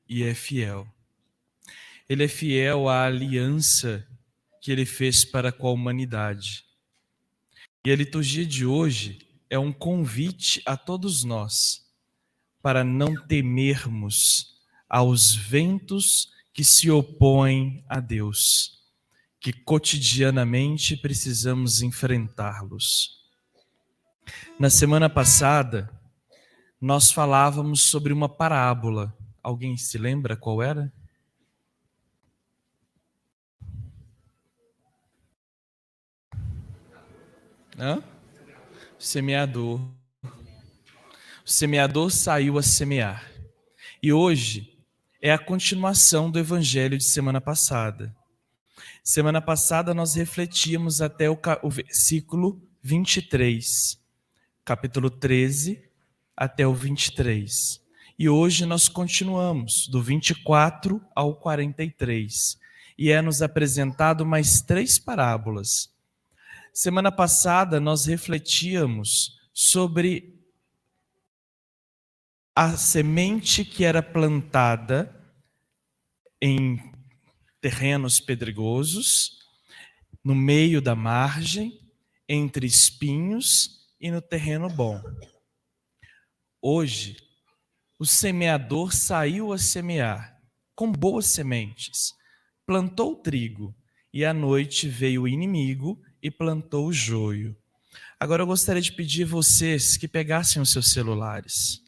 e é fiel. Ele é fiel à aliança que ele fez para com a humanidade. E a liturgia de hoje é um convite a todos nós para não temermos aos ventos que se opõem a Deus, que cotidianamente precisamos enfrentá-los. Na semana passada, nós falávamos sobre uma parábola. Alguém se lembra qual era? Hã? Semeador. O semeador saiu a semear. E hoje é a continuação do evangelho de semana passada. Semana passada nós refletíamos até o versículo 23, capítulo 13 até o 23. E hoje nós continuamos do 24 ao 43. E é nos apresentado mais 3 parábolas. Semana passada nós refletíamos sobre a semente que era plantada em terrenos pedregosos, no meio da margem, entre espinhos e no terreno bom. Hoje, o semeador saiu a semear com boas sementes, plantou o trigo, e à noite veio o inimigo e plantou o joio. Agora eu gostaria de pedir a vocês que pegassem os seus celulares.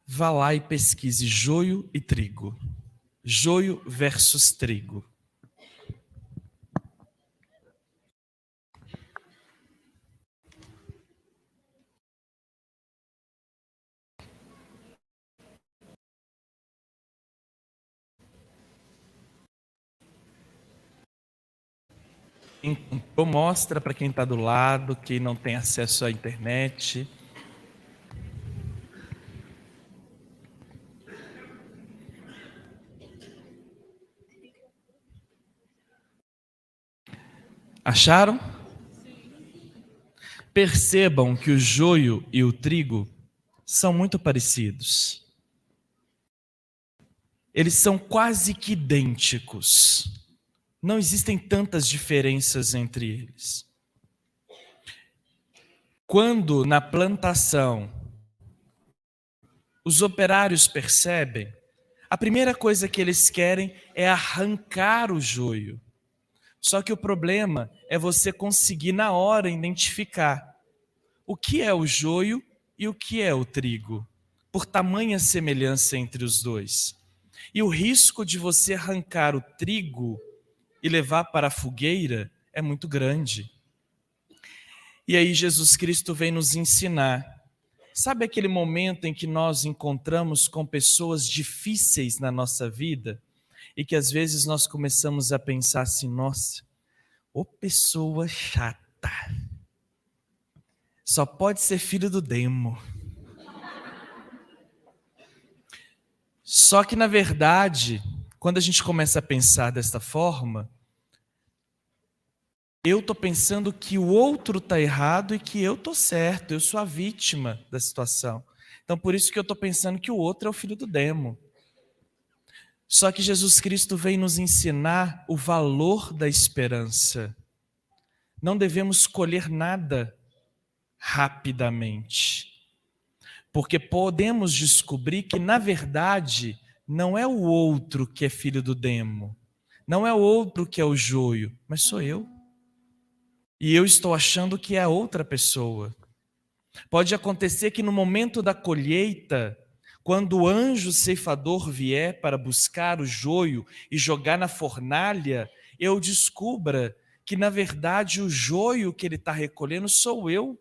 Vá lá e pesquise joio e trigo. Joio versus trigo. Então, mostra para quem está do lado, quem não tem acesso à internet. Acharam? Percebam que o joio e o trigo são muito parecidos. Eles são quase que idênticos. Não existem tantas diferenças entre eles. Quando na plantação os operários percebem, a primeira coisa que eles querem é arrancar o joio. Só que o problema é você conseguir na hora identificar o que é o joio e o que é o trigo, por tamanha semelhança entre os dois. E o risco de você arrancar o trigo e levar para a fogueira é muito grande. E aí Jesus Cristo vem nos ensinar. Sabe aquele momento em que nós encontramos com pessoas difíceis na nossa vida e que às vezes nós começamos a pensar assim, nossa, ô pessoa chata, só pode ser filho do demo. Só que na verdade, quando a gente começa a pensar desta forma, eu estou pensando que o outro está errado e que eu estou certo, eu sou a vítima da situação. Então por isso que eu estou pensando que o outro é o filho do demo. Só que Jesus Cristo vem nos ensinar o valor da esperança. Não devemos colher nada rapidamente, porque podemos descobrir que, na verdade, não é o outro que é filho do demo, não é o outro que é o joio, mas sou eu. E eu estou achando que é a outra pessoa. Pode acontecer que no momento da colheita, quando o anjo ceifador vier para buscar o joio e jogar na fornalha, eu descubra que, na verdade, o joio que ele está recolhendo sou eu.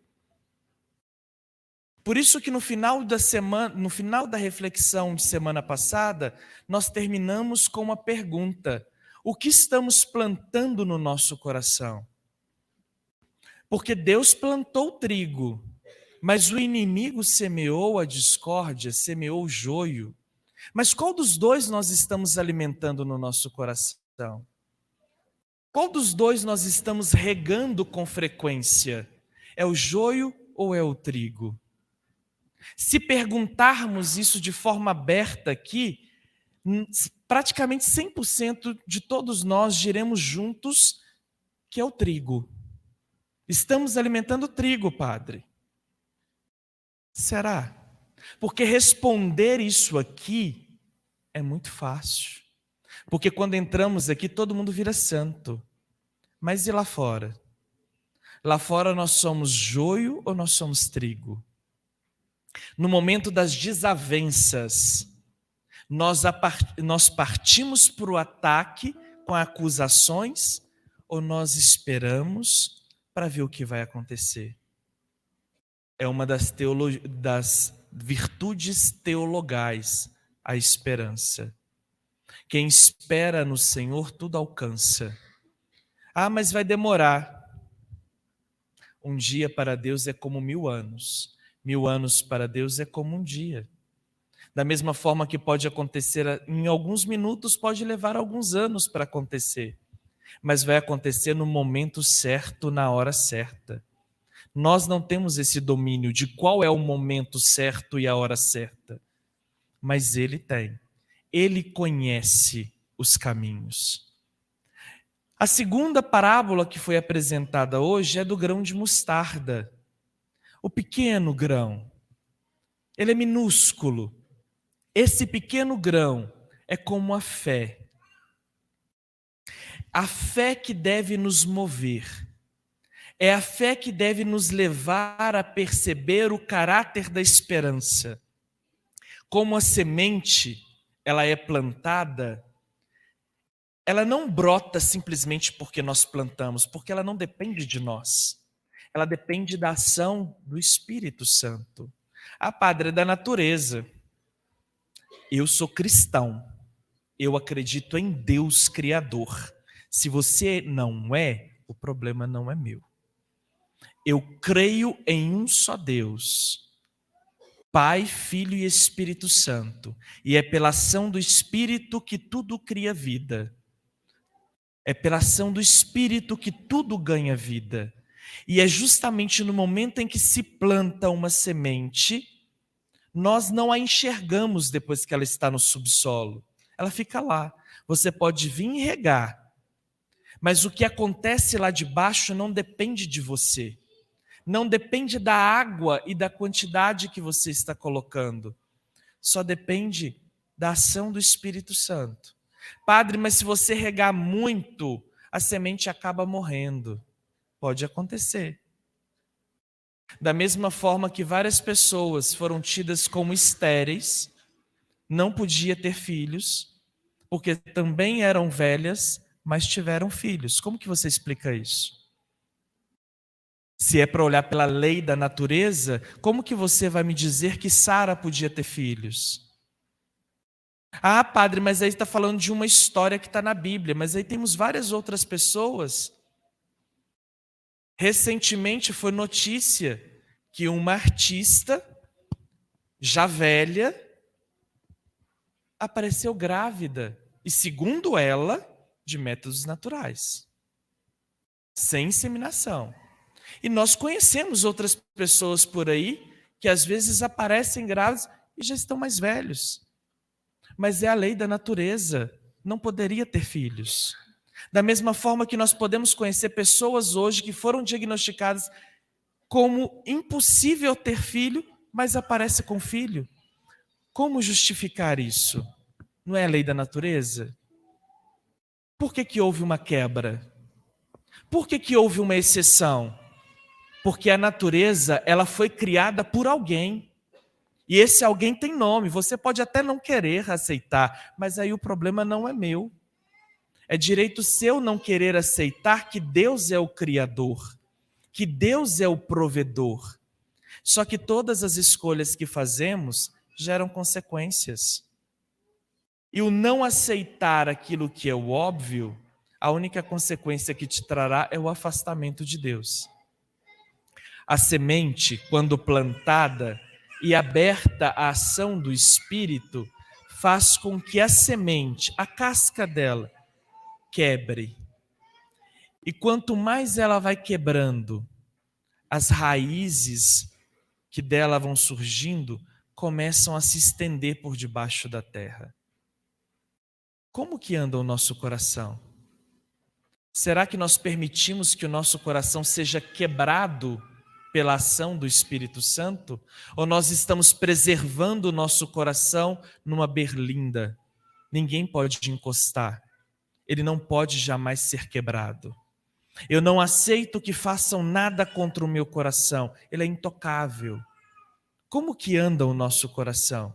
Por isso que no final da semana, no final da reflexão de semana passada, nós terminamos com uma pergunta: o que estamos plantando no nosso coração? Porque Deus plantou o trigo, mas o inimigo semeou a discórdia, semeou o joio. Mas qual dos dois nós estamos alimentando no nosso coração? Qual dos dois nós estamos regando com frequência? É o joio ou é o trigo? Se perguntarmos isso de forma aberta aqui, praticamente 100% de todos nós diremos juntos que é o trigo. Estamos alimentando o trigo, Padre. Será? Porque responder isso aqui é muito fácil. Porque quando entramos aqui, todo mundo vira santo. Mas e lá fora? Lá fora nós somos joio ou nós somos trigo? No momento das desavenças, nós partimos para o ataque com acusações ou nós esperamos para ver o que vai acontecer? É uma das virtudes teologais, a esperança. Quem espera no Senhor, tudo alcança. Ah, mas vai demorar. Um dia para Deus é como 1000 anos. 1000 anos para Deus é como um dia. Da mesma forma que pode acontecer em alguns minutos, pode levar alguns anos para acontecer. Mas vai acontecer no momento certo, na hora certa. Nós não temos esse domínio de qual é o momento certo e a hora certa. Mas Ele tem. Ele conhece os caminhos. A segunda parábola que foi apresentada hoje é do grão de mostarda. O pequeno grão. Ele é minúsculo. Esse pequeno grão é como a fé. A fé que deve nos mover. É a fé que deve nos levar a perceber o caráter da esperança. Como a semente, ela é plantada, ela não brota simplesmente porque nós plantamos, porque ela não depende de nós. Ela depende da ação do Espírito Santo. Ah, Padre, é da natureza. Eu sou cristão. Eu acredito em Deus Criador. Se você não é, o problema não é meu. Eu creio em um só Deus, Pai, Filho e Espírito Santo. E é pela ação do Espírito que tudo cria vida. É pela ação do Espírito que tudo ganha vida. E é justamente no momento em que se planta uma semente, nós não a enxergamos depois que ela está no subsolo. Ela fica lá. Você pode vir e regar, mas o que acontece lá de baixo não depende de você. Não depende da água e da quantidade que você está colocando. Só depende da ação do Espírito Santo. Padre, mas se você regar muito, a semente acaba morrendo. Pode acontecer. Da mesma forma que várias pessoas foram tidas como estéreis, não podia ter filhos, porque também eram velhas, mas tiveram filhos. Como que você explica isso? Se é para olhar pela lei da natureza, como que você vai me dizer que Sara podia ter filhos? Ah, padre, mas aí está falando de uma história que está na Bíblia, mas aí temos várias outras pessoas. Recentemente foi notícia que uma artista, já velha, apareceu grávida, e segundo ela, de métodos naturais, sem inseminação. E nós conhecemos outras pessoas por aí que às vezes aparecem grávidas e já estão mais velhos. Mas é a lei da natureza, não poderia ter filhos. Da mesma forma que nós podemos conhecer pessoas hoje que foram diagnosticadas como impossível ter filho, mas aparece com filho. Como justificar isso? Não é a lei da natureza? Por que houve uma quebra? Por que houve uma exceção? Porque a natureza, ela foi criada por alguém. E esse alguém tem nome. Você pode até não querer aceitar, mas aí o problema não é meu. É direito seu não querer aceitar que Deus é o Criador, que Deus é o provedor. Só que todas as escolhas que fazemos geram consequências. E o não aceitar aquilo que é o óbvio, a única consequência que te trará é o afastamento de Deus. A semente, quando plantada e aberta à ação do Espírito, faz com que a semente, a casca dela, quebre. E quanto mais ela vai quebrando, as raízes que dela vão surgindo começam a se estender por debaixo da terra. Como que anda o nosso coração? Será que nós permitimos que o nosso coração seja quebrado pela ação do Espírito Santo? Ou nós estamos preservando o nosso coração numa berlinda? Ninguém pode encostar. Ele não pode jamais ser quebrado. Eu não aceito que façam nada contra o meu coração. Ele é intocável. Como que anda o nosso coração?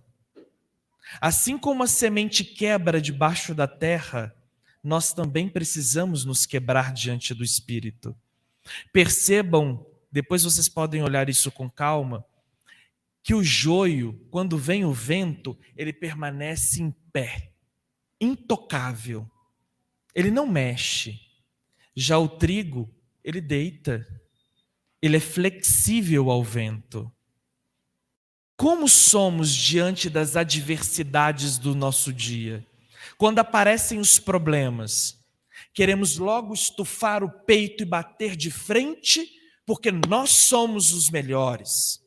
Assim como a semente quebra debaixo da terra, nós também precisamos nos quebrar diante do Espírito. Percebam, depois vocês podem olhar isso com calma, que o joio, quando vem o vento, ele permanece em pé, intocável. Ele não mexe. Já o trigo, ele deita. Ele é flexível ao vento. Como somos diante das adversidades do nosso dia? Quando aparecem os problemas, queremos logo estufar o peito e bater de frente, porque nós somos os melhores.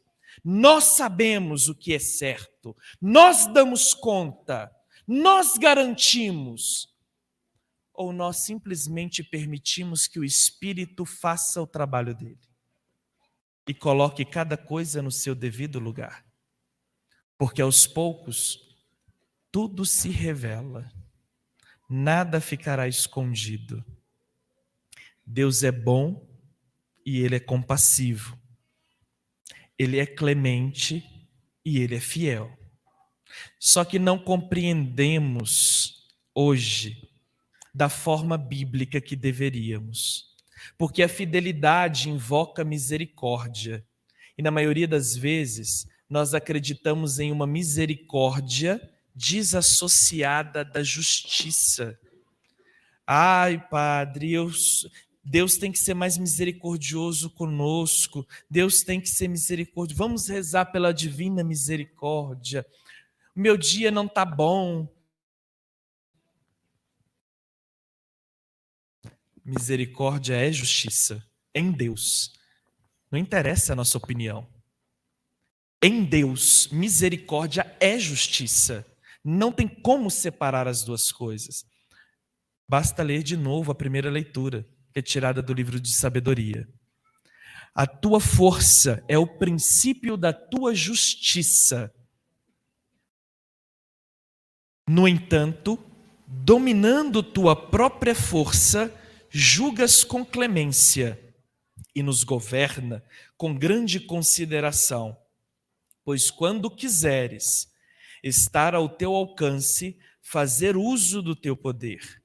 Nós sabemos o que é certo. Nós damos conta. Nós garantimos. Ou nós simplesmente permitimos que o Espírito faça o trabalho dele e coloque cada coisa no seu devido lugar. Porque aos poucos, tudo se revela. Nada ficará escondido. Deus é bom e Ele é compassivo. Ele é clemente e Ele é fiel. Só que não compreendemos hoje da forma bíblica que deveríamos. Porque a fidelidade invoca misericórdia. E na maioria das vezes, nós acreditamos em uma misericórdia desassociada da justiça. Ai, Padre, Deus tem que ser mais misericordioso conosco. Deus tem que ser misericordioso. Vamos rezar pela divina misericórdia. O meu dia não está bom. Misericórdia é justiça em Deus. Não interessa a nossa opinião. Em Deus, misericórdia é justiça. Não tem como separar as duas coisas. Basta ler de novo a primeira leitura, que é tirada do livro de sabedoria. A tua força é o princípio da tua justiça. No entanto, dominando tua própria força, julgas com clemência e nos governa com grande consideração. Pois quando quiseres estar ao teu alcance, fazer uso do teu poder.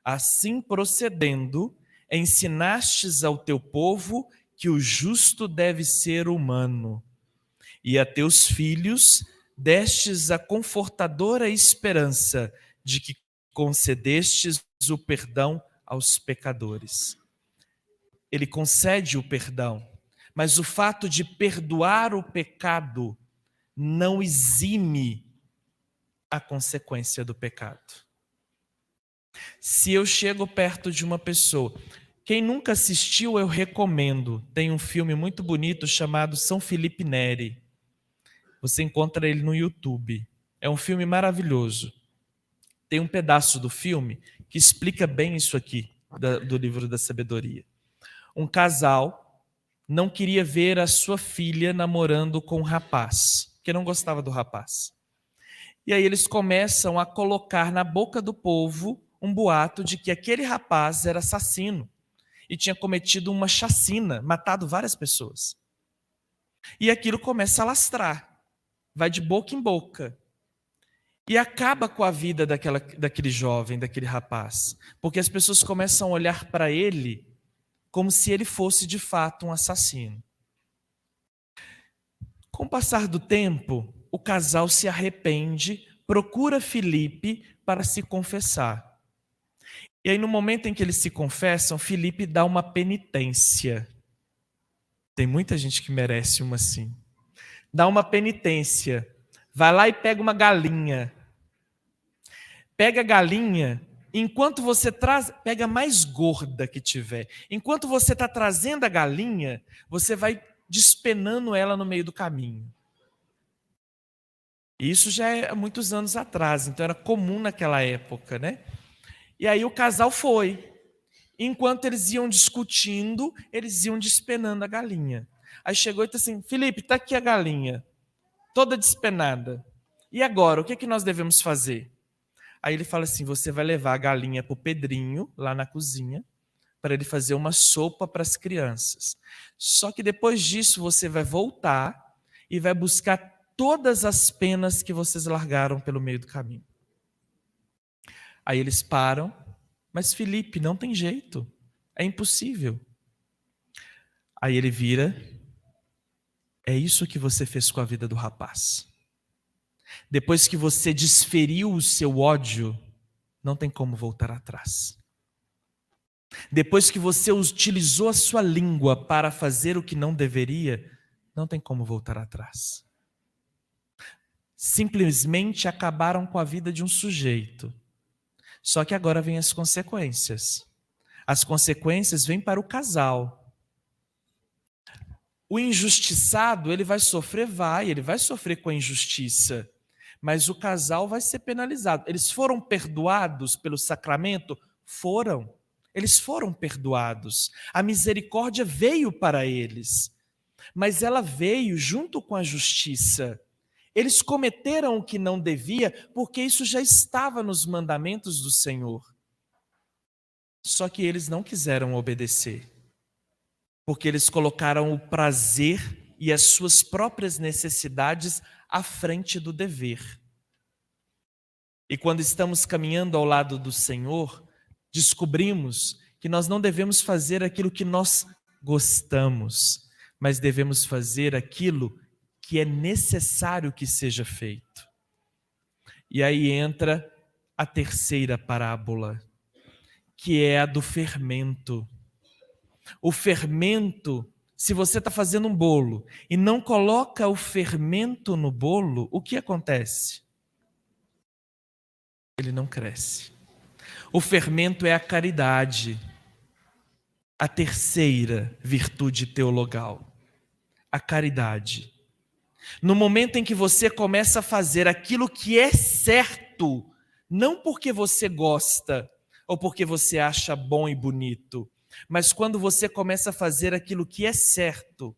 Assim procedendo, ensinastes ao teu povo que o justo deve ser humano, e a teus filhos destes a confortadora esperança de que concedestes o perdão aos pecadores. Ele concede o perdão, mas o fato de perdoar o pecado não exime a consequência do pecado. Se eu chego perto de uma pessoa, quem nunca assistiu, eu recomendo. Tem um filme muito bonito chamado São Felipe Neri. Você encontra ele no YouTube. É um filme maravilhoso. Tem um pedaço do filme que explica bem isso aqui, do livro da sabedoria. Um casal não queria ver a sua filha namorando com um rapaz, porque não gostava do rapaz. E aí eles começam a colocar na boca do povo um boato de que aquele rapaz era assassino e tinha cometido uma chacina, matado várias pessoas. E aquilo começa a lastrar, vai de boca em boca. E acaba com a vida daquele jovem, daquele rapaz, porque as pessoas começam a olhar para ele como se ele fosse de fato um assassino. Com o passar do tempo, o casal se arrepende, procura Felipe para se confessar. E aí, no momento em que eles se confessam, Felipe dá uma penitência. Tem muita gente que merece uma assim. Dá uma penitência. Vai lá e pega uma galinha. Pega a galinha, enquanto você traz, pega a mais gorda que tiver. Enquanto você está trazendo a galinha, você vai despenando ela no meio do caminho. E isso já é há muitos anos atrás, então era comum naquela época, né? E aí o casal foi. Enquanto eles iam discutindo, eles iam despenando a galinha. Aí chegou e disse assim: Felipe, está aqui a galinha, toda despenada. E agora, o que é que nós devemos fazer? Aí ele fala assim: você vai levar a galinha para o Pedrinho, lá na cozinha, para ele fazer uma sopa para as crianças. Só que depois disso você vai voltar e vai buscar todas as penas que vocês largaram pelo meio do caminho. Aí eles param, mas Felipe, não tem jeito, é impossível. Aí ele vira: é isso que você fez com a vida do rapaz. Depois que você desferiu o seu ódio, não tem como voltar atrás. Depois que você utilizou a sua língua para fazer o que não deveria, não tem como voltar atrás. Simplesmente acabaram com a vida de um sujeito. Só que agora vêm as consequências. As consequências vêm para o casal. O injustiçado, ele vai sofrer, ele vai sofrer com a injustiça. Mas o casal vai ser penalizado. Eles foram perdoados pelo sacramento? Foram. Eles foram perdoados. A misericórdia veio para eles. Mas ela veio junto com a justiça. Eles cometeram o que não devia, porque isso já estava nos mandamentos do Senhor. Só que eles não quiseram obedecer, porque eles colocaram o prazer e as suas próprias necessidades à frente do dever. E quando estamos caminhando ao lado do Senhor, descobrimos que nós não devemos fazer aquilo que nós gostamos, mas devemos fazer aquilo que é necessário que seja feito. E aí entra a terceira parábola, que é a do fermento. O fermento, se você está fazendo um bolo e não coloca o fermento no bolo, o que acontece? Ele não cresce. O fermento é a caridade, a terceira virtude teologal, a caridade. No momento em que você começa a fazer aquilo que é certo, não porque você gosta ou porque você acha bom e bonito, mas quando você começa a fazer aquilo que é certo,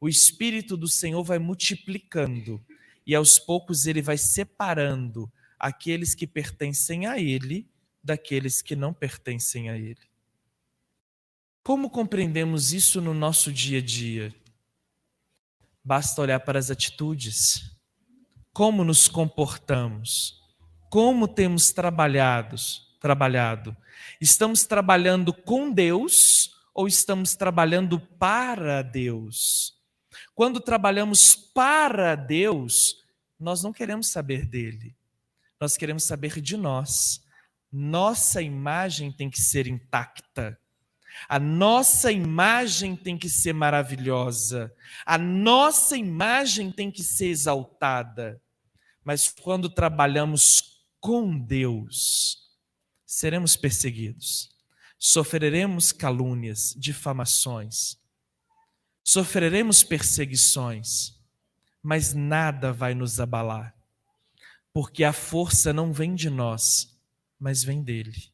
o Espírito do Senhor vai multiplicando e aos poucos ele vai separando aqueles que pertencem a Ele daqueles que não pertencem a Ele. Como compreendemos isso no nosso dia a dia? Basta olhar para as atitudes, como nos comportamos, como temos trabalhado. Estamos trabalhando com Deus ou estamos trabalhando para Deus? Quando trabalhamos para Deus, nós não queremos saber dele, nós queremos saber de nós. Nossa imagem tem que ser intacta. A nossa imagem tem que ser maravilhosa. A nossa imagem tem que ser exaltada. Mas quando trabalhamos com Deus, seremos perseguidos. Sofreremos calúnias, difamações. Sofreremos perseguições. Mas nada vai nos abalar. Porque a força não vem de nós, mas vem dele.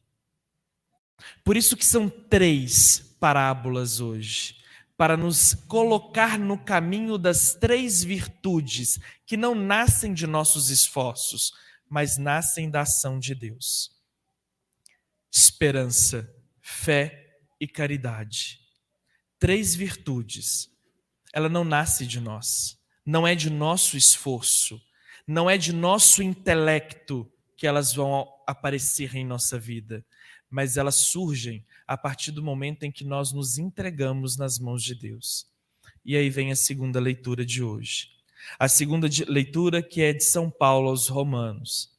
Por isso que são 3 parábolas hoje, para nos colocar no caminho das 3 virtudes que não nascem de nossos esforços, mas nascem da ação de Deus. Esperança, fé e caridade. 3 virtudes. Ela não nasce de nós, não é de nosso esforço, não é de nosso intelecto que elas vão aparecer em nossa vida, mas elas surgem a partir do momento em que nós nos entregamos nas mãos de Deus. E aí vem a segunda leitura de hoje. A segunda leitura que é de São Paulo aos Romanos.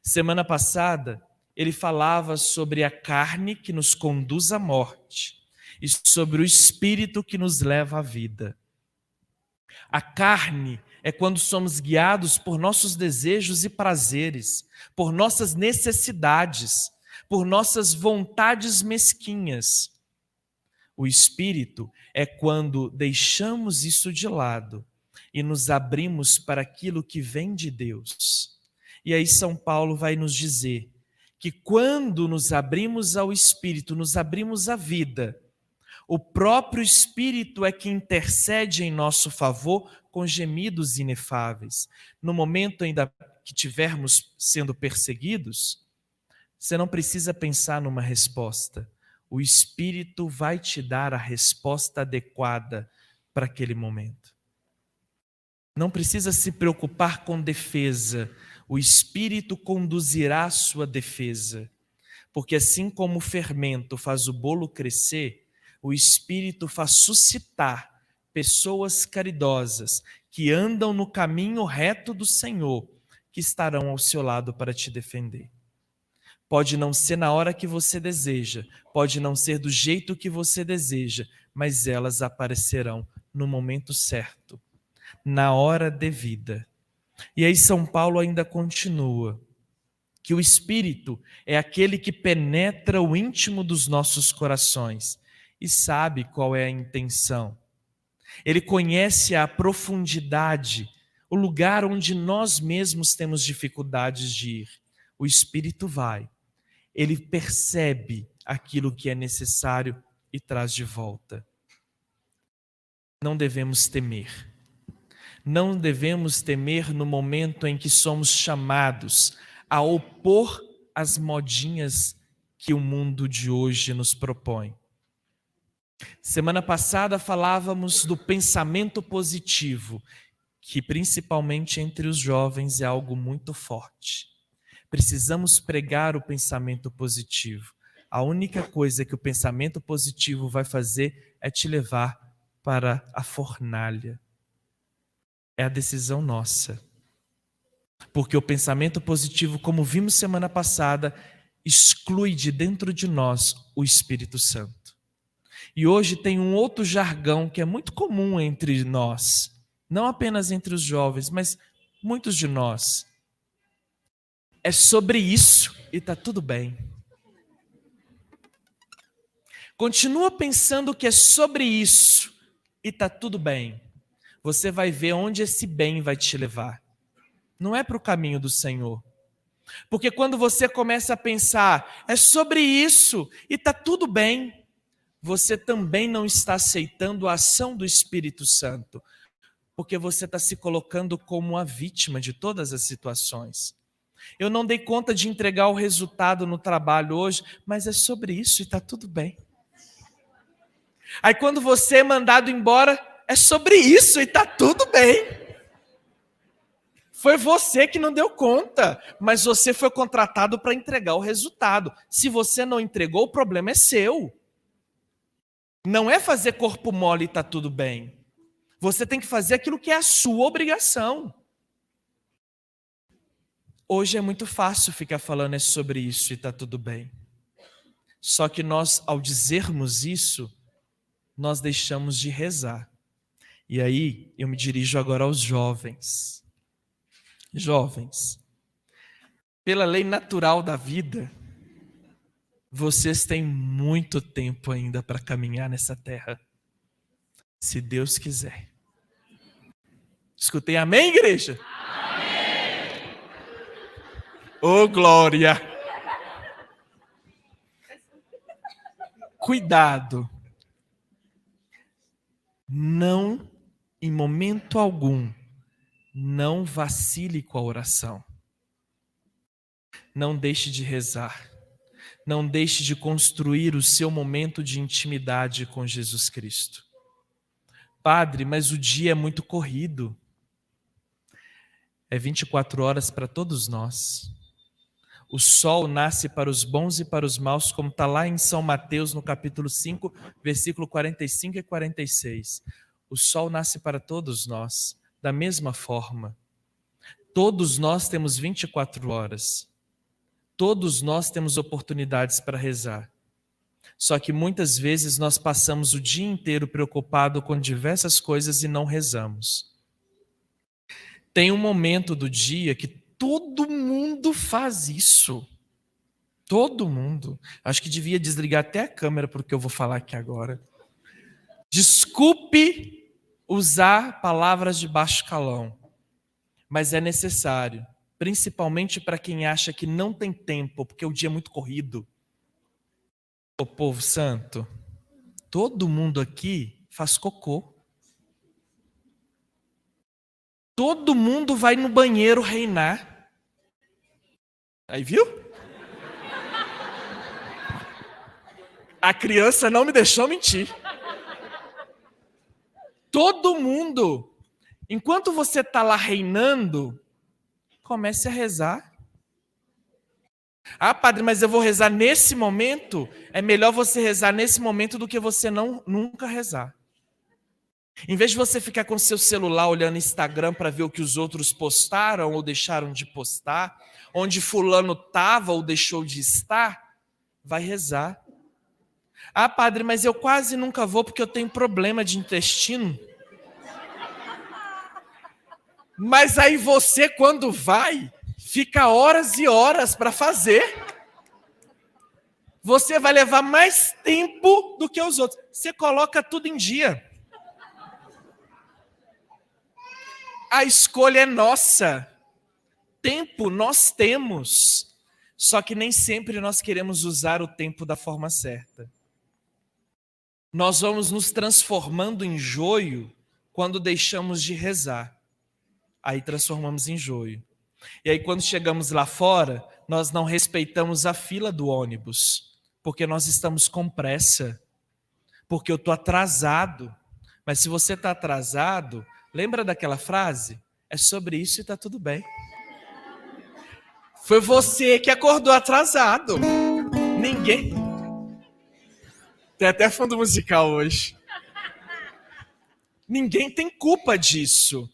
Semana passada, ele falava sobre a carne que nos conduz à morte e sobre o espírito que nos leva à vida. A carne é quando somos guiados por nossos desejos e prazeres, por nossas necessidades, por nossas vontades mesquinhas. O Espírito é quando deixamos isso de lado e nos abrimos para aquilo que vem de Deus. E aí São Paulo vai nos dizer que quando nos abrimos ao Espírito, nos abrimos à vida, o próprio Espírito é que intercede em nosso favor com gemidos inefáveis. No momento ainda que estivermos sendo perseguidos, você não precisa pensar numa resposta. O Espírito vai te dar a resposta adequada para aquele momento. Não precisa se preocupar com defesa. O Espírito conduzirá a sua defesa. Porque assim como o fermento faz o bolo crescer, o Espírito faz suscitar pessoas caridosas que andam no caminho reto do Senhor, que estarão ao seu lado para te defender. Pode não ser na hora que você deseja, pode não ser do jeito que você deseja, mas elas aparecerão no momento certo, na hora devida. E aí São Paulo ainda continua, que o Espírito é aquele que penetra o íntimo dos nossos corações e sabe qual é a intenção. Ele conhece a profundidade, o lugar onde nós mesmos temos dificuldades de ir. O Espírito vai. Ele percebe aquilo que é necessário e traz de volta. Não devemos temer. Não devemos temer no momento em que somos chamados a opor as modinhas que o mundo de hoje nos propõe. Semana passada falávamos do pensamento positivo, que principalmente entre os jovens é algo muito forte. Precisamos pregar o pensamento positivo. A única coisa que o pensamento positivo vai fazer é te levar para a fornalha. É a decisão nossa. Porque o pensamento positivo, como vimos semana passada, exclui de dentro de nós o Espírito Santo. E hoje tem um outro jargão que é muito comum entre nós, não apenas entre os jovens, mas muitos de nós. É sobre isso e está tudo bem. Continua pensando que é sobre isso e está tudo bem. Você vai ver onde esse bem vai te levar. Não é para o caminho do Senhor. Porque quando você começa a pensar, é sobre isso e está tudo bem, você também não está aceitando a ação do Espírito Santo. Porque você está se colocando como a vítima de todas as situações. Eu não dei conta de entregar o resultado no trabalho hoje, mas é sobre isso e está tudo bem. Aí quando você é mandado embora, é sobre isso e está tudo bem. Foi você que não deu conta, mas você foi contratado para entregar o resultado. Se você não entregou, o problema é seu. Não é fazer corpo mole e está tudo bem. Você tem que fazer aquilo que é a sua obrigação. Hoje é muito fácil ficar falando é sobre isso e está tudo bem. Só que nós, ao dizermos isso, nós deixamos de rezar. E aí eu me dirijo agora aos jovens. Jovens, pela lei natural da vida, vocês têm muito tempo ainda para caminhar nessa terra. Se Deus quiser. Escutei amém, igreja? Amém! Ô, glória! Cuidado. Não, em momento algum, não vacile com a oração. Não deixe de rezar. Não deixe de construir o seu momento de intimidade com Jesus Cristo. Padre, mas o dia é muito corrido. É 24 horas para todos nós. O sol nasce para os bons e para os maus, como está lá em São Mateus, no capítulo 5, versículo 45 e 46. O sol nasce para todos nós, da mesma forma. Todos nós temos 24 horas. Todos nós temos oportunidades para rezar. Só que muitas vezes nós passamos o dia inteiro preocupado com diversas coisas e não rezamos. Tem um momento do dia que todo mundo faz isso. Todo mundo. Acho que devia desligar até a câmera porque eu vou falar aqui agora. Desculpe usar palavras de baixo calão, mas é necessário, principalmente para quem acha que não tem tempo, porque o dia é muito corrido. Ô povo santo, todo mundo aqui faz cocô. Todo mundo vai no banheiro reinar. Aí, viu? A criança não me deixou mentir. Todo mundo. Enquanto você está lá reinando, comece a rezar. Ah, padre, mas eu vou rezar nesse momento? É melhor você rezar nesse momento do que você nunca rezar. Em vez de você ficar com seu celular olhando Instagram para ver o que os outros postaram ou deixaram de postar, onde fulano estava ou deixou de estar, vai rezar. Ah, padre, mas eu quase nunca vou porque eu tenho problema de intestino. Mas aí você, quando vai, fica horas e horas para fazer. Você vai levar mais tempo do que os outros. Você coloca tudo em dia. A escolha é nossa. Tempo nós temos. Só que nem sempre nós queremos usar o tempo da forma certa. Nós vamos nos transformando em joio quando deixamos de rezar. Aí transformamos em joio. E aí quando chegamos lá fora, nós não respeitamos a fila do ônibus, porque nós estamos com pressa, porque eu estou atrasado. Mas se você está atrasado, lembra daquela frase? É sobre isso e está tudo bem. Foi você que acordou atrasado. Ninguém. Tem até fundo musical hoje. Ninguém tem culpa disso.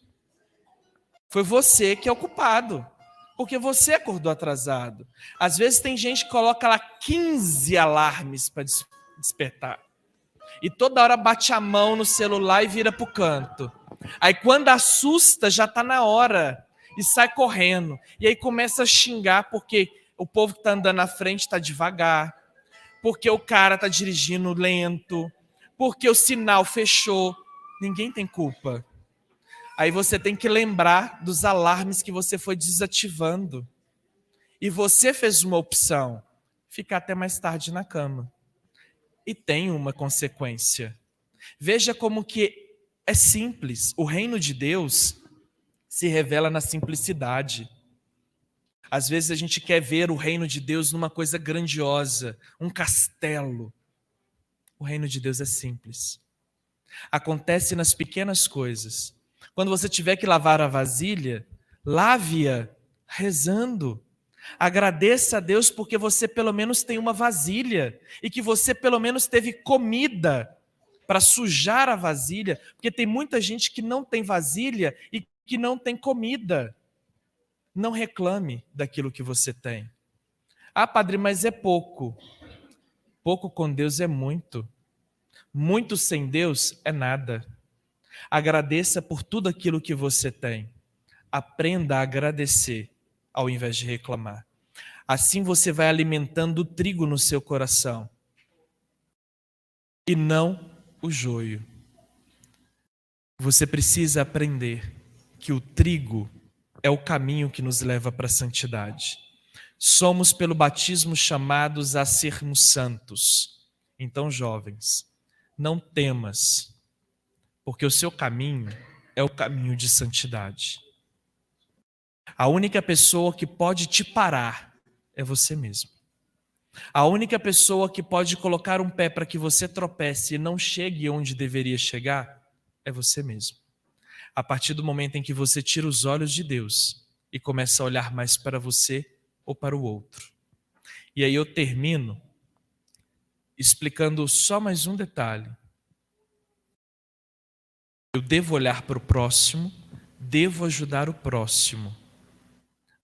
Foi você que é o culpado. Porque você acordou atrasado. Às vezes tem gente que coloca lá 15 alarmes para despertar. E toda hora bate a mão no celular e vira pro canto. Aí quando assusta, já está na hora. E sai correndo. E aí começa a xingar porque o povo que está andando na frente está devagar. Porque o cara está dirigindo lento. Porque o sinal fechou. Ninguém tem culpa. Aí você tem que lembrar dos alarmes que você foi desativando. E você fez uma opção. Ficar até mais tarde na cama. E tem uma consequência. Veja como que é simples. O reino de Deus se revela na simplicidade. Às vezes a gente quer ver o reino de Deus numa coisa grandiosa, um castelo. O reino de Deus é simples. Acontece nas pequenas coisas. Quando você tiver que lavar a vasilha, lave-a rezando. Agradeça a Deus porque você pelo menos tem uma vasilha e que você pelo menos teve comida para sujar a vasilha, porque tem muita gente que não tem vasilha e que não tem comida. Não reclame daquilo que você tem. Ah, padre, mas é pouco. Pouco com Deus é muito. Muito sem Deus é nada. Agradeça por tudo aquilo que você tem. Aprenda a agradecer ao invés de reclamar. Assim você vai alimentando o trigo no seu coração e não o joio. Você precisa aprender que o trigo é o caminho que nos leva para a santidade. Somos pelo batismo chamados a sermos santos. Então, jovens, não temas, porque o seu caminho é o caminho de santidade. A única pessoa que pode te parar é você mesmo. A única pessoa que pode colocar um pé para que você tropece e não chegue onde deveria chegar é você mesmo. A partir do momento em que você tira os olhos de Deus e começa a olhar mais para você ou para o outro. E aí eu termino explicando só mais um detalhe. Eu devo olhar para o próximo, devo ajudar o próximo,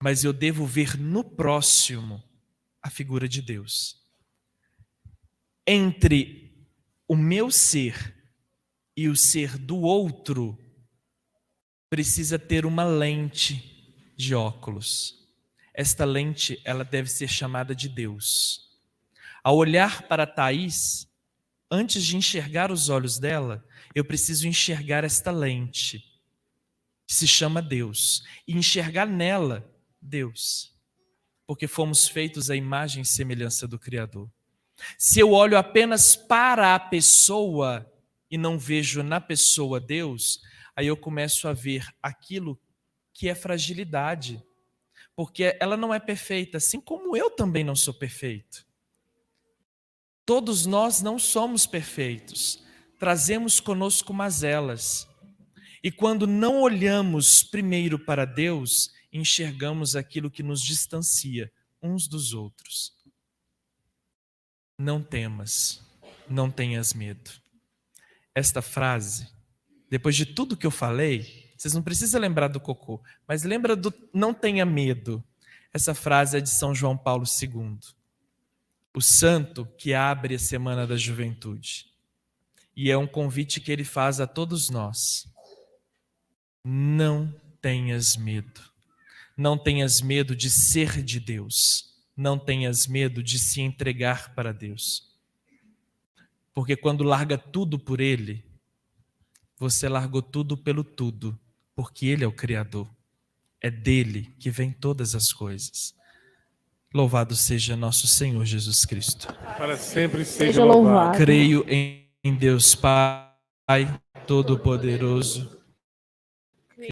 mas eu devo ver no próximo a figura de Deus. Entre o meu ser e o ser do outro, precisa ter uma lente de óculos. Esta lente, ela deve ser chamada de Deus. Ao olhar para Thaís, antes de enxergar os olhos dela, eu preciso enxergar esta lente, que se chama Deus, e enxergar nela Deus, porque fomos feitos à imagem e semelhança do Criador. Se eu olho apenas para a pessoa e não vejo na pessoa Deus, aí eu começo a ver aquilo que é fragilidade, porque ela não é perfeita, assim como eu também não sou perfeito. Todos nós não somos perfeitos, trazemos conosco mazelas. E quando não olhamos primeiro para Deus, enxergamos aquilo que nos distancia uns dos outros. Não temas, não tenhas medo. Esta frase, depois de tudo que eu falei, vocês não precisam lembrar do cocô, mas lembra do não tenha medo. Essa frase é de São João Paulo II, o santo que abre a Semana da Juventude. E é um convite que ele faz a todos nós. Não tenhas medo. Não tenhas medo de ser de Deus. Não tenhas medo de se entregar para Deus. Porque quando larga tudo por Ele, você largou tudo pelo tudo, porque Ele é o Criador. É dele que vem todas as coisas. Louvado seja nosso Senhor Jesus Cristo. Para sempre seja louvado. Creio em Deus Pai Todo-Poderoso,